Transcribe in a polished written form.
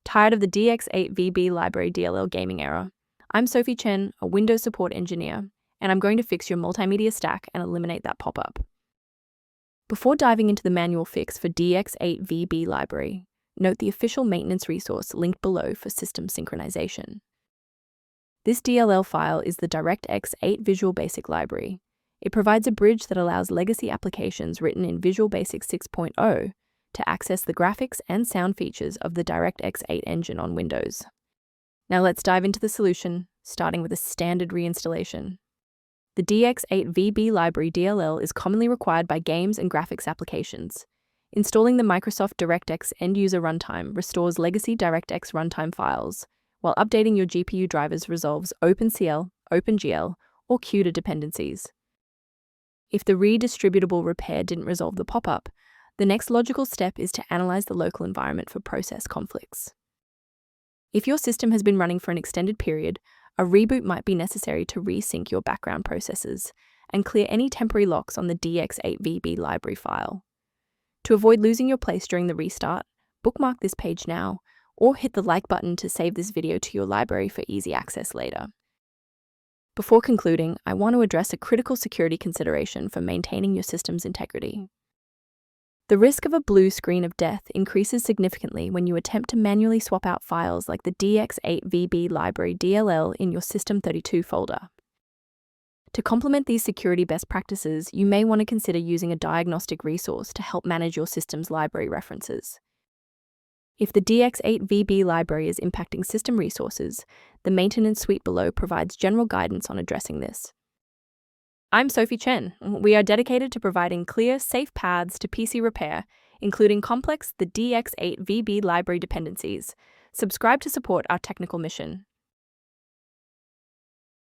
Tired of the Dx8vb library DLL gaming error? I'm Sophie Chen, a Windows support engineer, and I'm going to fix your multimedia stack and eliminate that pop-up. Before diving into the manual fix for Dx8vb library, note the official maintenance resource linked below for system synchronization. This DLL file is the DirectX 8 Visual Basic library. It provides a bridge that allows legacy applications written in Visual Basic 6.0 to access the graphics and sound features of the DirectX 8 engine on Windows. Now let's dive into the solution, starting with a standard reinstallation. The Dx8vb library DLL is commonly required by games and graphics applications. Installing the Microsoft DirectX end-user runtime restores legacy DirectX runtime files, while updating your GPU drivers resolves OpenCL, OpenGL, or CUDA dependencies. If the redistributable repair didn't resolve the pop-up, the next logical step is to analyze the local environment for process conflicts. If your system has been running for an extended period, a reboot might be necessary to resync your background processes and clear any temporary locks on the Dx8vb library file. To avoid losing your place during the restart, bookmark this page now, or hit the like button to save this video to your library for easy access later. Before concluding, I want to address a critical security consideration for maintaining your system's integrity. The risk of a blue screen of death increases significantly when you attempt to manually swap out files like the Dx8vb library DLL in your System32 folder. To complement these security best practices, you may want to consider using a diagnostic resource to help manage your system's library references. If the Dx8vb library is impacting system resources, the maintenance suite below provides general guidance on addressing this. I'm Sophie Chen. We are dedicated to providing clear, safe paths to PC repair, including complex the Dx8vb library dependencies. Subscribe to support our technical mission.